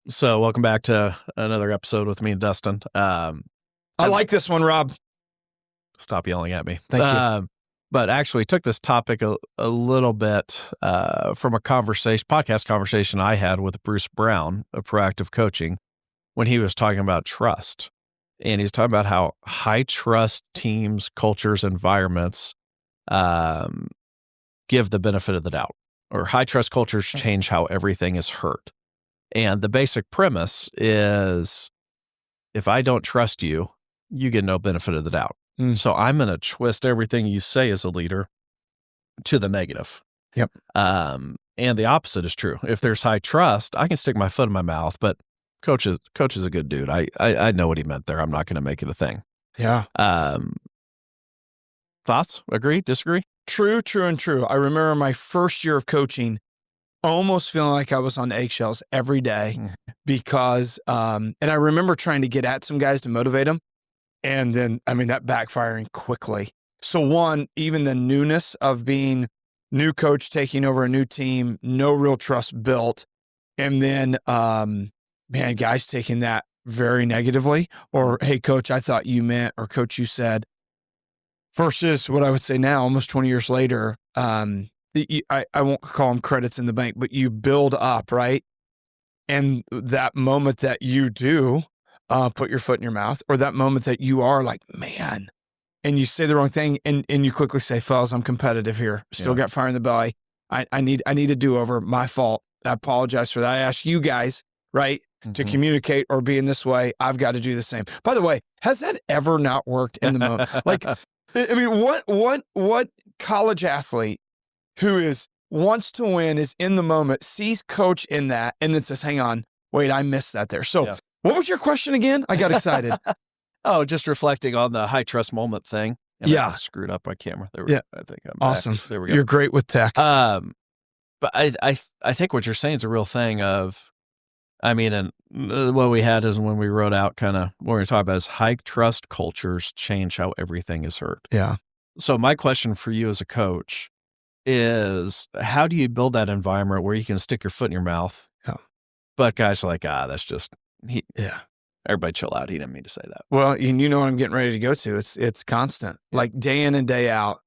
So welcome back to another episode with me and Dustin. I like this one, Rob. Stop yelling at me. Thank you. But actually took this topic a little bit from a podcast conversation I had with Bruce Brown of Proactive Coaching when he was talking about trust. And he's talking about how high trust teams, cultures, environments give the benefit of the doubt, or high trust cultures change how everything is heard. And the basic premise is, if I don't trust you, you get no benefit of the doubt. So I'm going to twist everything you say as a leader to the negative. Yep. And the opposite is true. If there's high trust, I can stick my foot in my mouth, but coach is a good dude. I know what he meant there. I'm not going to make it a thing. Yeah. Thoughts? Agree? Disagree? True. I remember my first year of coaching almost feeling like I was on eggshells every day because, and I remember trying to get at some guys to motivate them. And then, that backfiring quickly. So one, even the newness of being new coach, taking over a new team, no real trust built. And then, guys taking that very negatively, or, hey, coach, I thought you meant, or coach, you said, versus what I would say now, almost 20 years later, I won't call them credits in the bank, but you build up, right? And that moment that you do put your foot in your mouth, or that moment that you are like, man, and you say the wrong thing, and you quickly say, fellas, I'm competitive here. Still got fire in the belly. I need a do-over. My fault. I apologize for that. I ask you guys, right, to communicate or be in this way. I've got to do the same. By the way, has that ever not worked in the moment? Like, what college athlete who wants to win, is in the moment, sees coach in that, and then says, hang on, wait, I missed that there. So what was your question again? I got excited. Just reflecting on the high trust moment thing. And I screwed up my camera. There we go. I think I'm awesome. Back. There we go. You're great with tech. But I think what you're saying is a real thing of, and what we had is when we wrote out kind of what we were talking about is high trust cultures change how everything is heard. Yeah. So my question for you as a coach is, how do you build that environment where you can stick your foot in your mouth? Yeah. But guys are like, that's just, everybody chill out. He didn't mean to say that. Well, you know what I'm getting ready to go to. It's constant. Like day in and day out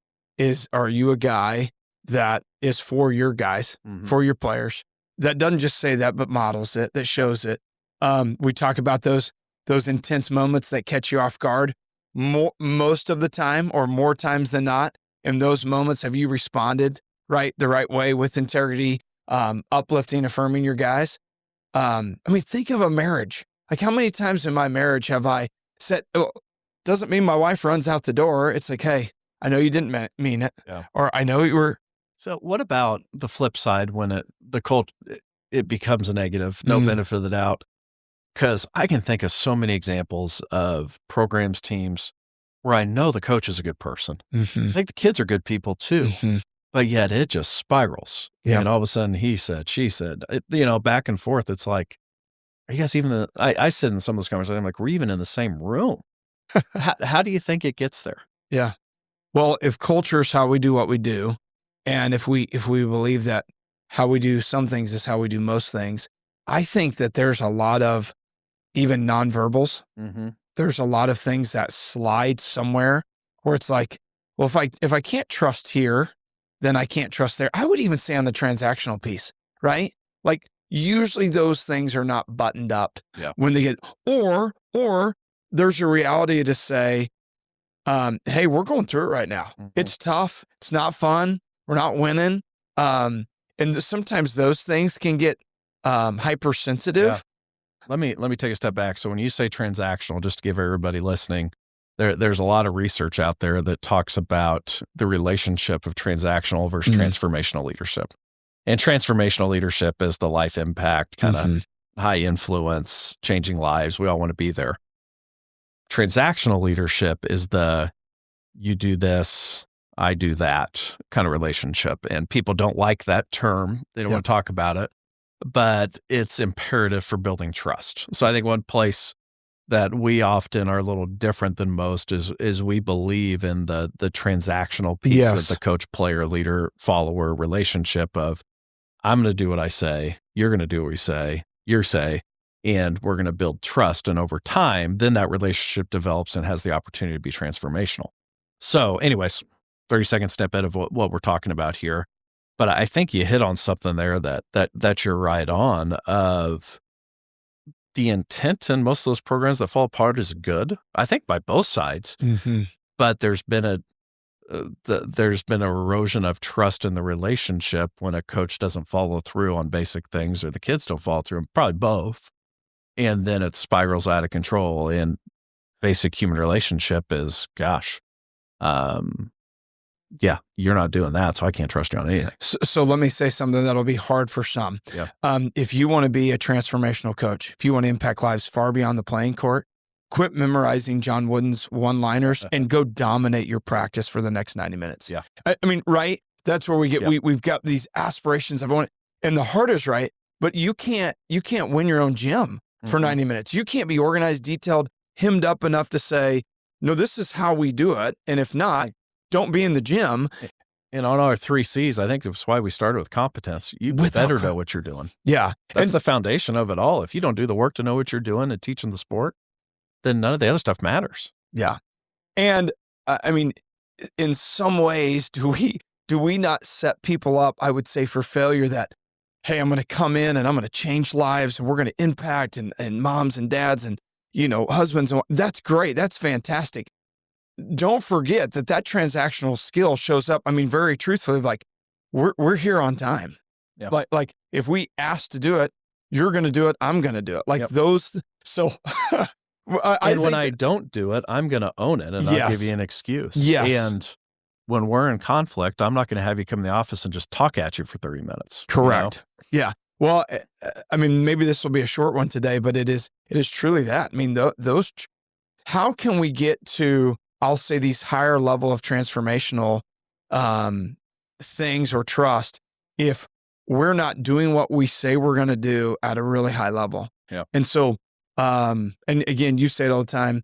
are you a guy that is for your guys, for your players, that doesn't just say that, but models it, that shows it. We talk about those intense moments that catch you off guard most of the time, or more times than not. In those moments, have you responded the right way with integrity, uplifting, affirming your guys? Think of a marriage. Like, how many times in my marriage have I said, doesn't mean my wife runs out the door. It's like, hey, I know you didn't mean it. Yeah. Or I know you were. So what about the flip side when it becomes a negative, no benefit of the doubt? Because I can think of so many examples of programs, teams, where I know the coach is a good person. I think the kids are good people too, but yet it just spirals. Yeah. And all of a sudden he said, she said, back and forth. It's like, are you guys even, I sit in some of those conversations, I'm like, we're even in the same room. How do you think it gets there? Yeah. Well, if culture is how we do what we do, and if we believe that how we do some things is how we do most things, I think that there's a lot of even nonverbals. There's a lot of things that slide somewhere where it's like, well, if I can't trust here, then I can't trust there. I would even say on the transactional piece, right? Like, usually those things are not buttoned up when they get, or there's a reality to say, hey, we're going through it right now. It's tough. It's not fun. We're not winning. And sometimes those things can get hypersensitive. Yeah. Let me take a step back. So when you say transactional, just to give everybody listening, there's a lot of research out there that talks about the relationship of transactional versus transformational leadership. And transformational leadership is the life impact, kind of high influence, changing lives. We all want to be there. Transactional leadership is you do this, I do that kind of relationship. And people don't like that term. They don't want to talk about it, but it's imperative for building trust. So I think one place that we often are a little different than most is we believe in the transactional piece of the coach, player, leader, follower relationship of, I'm going to do what I say. You're going to do what you say. and we're going to build trust. And over time, then that relationship develops and has the opportunity to be transformational. So anyways, 30-second step out of what we're talking about here. But I think you hit on something there that you're right on, of the intent in most of those programs that fall apart is good, I think, by both sides. Mm-hmm. But there's been an erosion of trust in the relationship when a coach doesn't follow through on basic things, or the kids don't follow through, probably both. And then it spirals out of control. And basic human relationship is, gosh, yeah, you're not doing that, so I can't trust you on anything. So let me say something that'll be hard for some. Yeah. If you want to be a transformational coach, if you want to impact lives far beyond the playing court, quit memorizing John Wooden's one-liners and go dominate your practice for the next 90 minutes. Yeah. I mean, right? That's where we get, we've got these aspirations of want, and the heart is right, but you can't win your own gym for 90 minutes. You can't be organized, detailed, hemmed up enough to say, no, this is how we do it. And if not, don't be in the gym. And on our 3 C's, I think that's why we started with competence. You better know what you're doing. Yeah. That's the foundation of it all. If you don't do the work to know what you're doing and teaching the sport, then none of the other stuff matters. Yeah. And I mean, in some ways, do we not set people up, I would say, for failure that, hey, I'm going to come in and I'm going to change lives and we're going to impact and moms and dads and, husbands. And that's great. That's fantastic. Don't forget that transactional skill shows up. I mean, very truthfully, like we're here on time. Yeah. Like if we ask to do it, you're going to do it. I'm going to do it. Like those. So when I don't do it, I'm going to own it and I'll give you an excuse. Yes. And when we're in conflict, I'm not going to have you come in the office and just talk at you for 30 minutes. Correct. Yeah. Well, I mean, maybe this will be a short one today, but it is truly that. I mean, how can we get to, I'll say, these higher level of transformational things or trust if we're not doing what we say we're going to do at a really high level? Yeah. And so, and again, you say it all the time,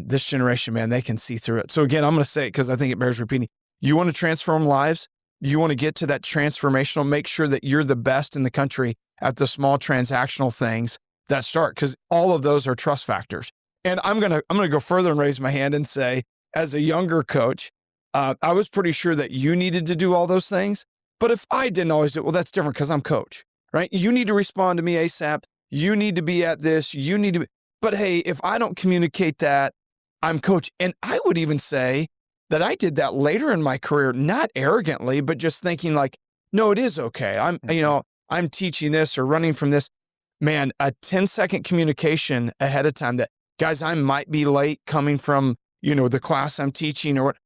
this generation, man, they can see through it. So again, I'm going to say it because I think it bears repeating. You want to transform lives? You want to get to that transformational, make sure that you're the best in the country at the small transactional things that start, because all of those are trust factors. And I'm going to go further and raise my hand and say, as a younger coach, I was pretty sure that you needed to do all those things. But if I didn't always do it, well, that's different because I'm coach, right? You need to respond to me ASAP. You need to be at this. You need to be. But hey, if I don't communicate that, I'm coach. And I would even say that I did that later in my career, not arrogantly, but just thinking like, no, it is okay. I'm teaching this or running from this. Man, a 10-second communication ahead of time that, guys, I might be late coming from, the class I'm teaching or what.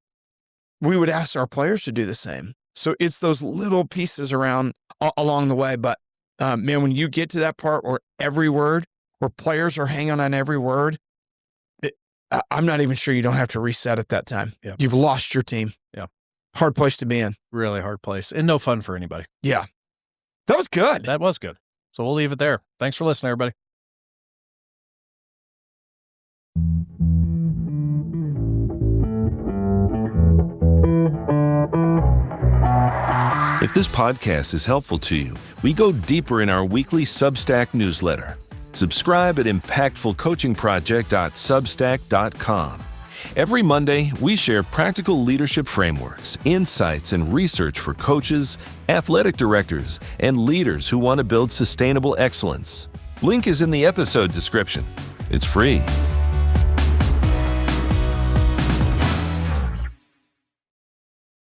We would ask our players to do the same. So it's those little pieces around along the way. But man, when you get to that part where every word, where players are hanging on every word, I'm not even sure you don't have to reset at that time. Yeah. You've lost your team. Yeah. Hard place to be in. Really hard place and no fun for anybody. Yeah. That was good. That was good. So we'll leave it there. Thanks for listening, everybody. If this podcast is helpful to you, we go deeper in our weekly Substack newsletter. Subscribe at impactfulcoachingproject.substack.com. Every Monday, we share practical leadership frameworks, insights, and research for coaches, athletic directors, and leaders who want to build sustainable excellence. Link is in the episode description. It's free.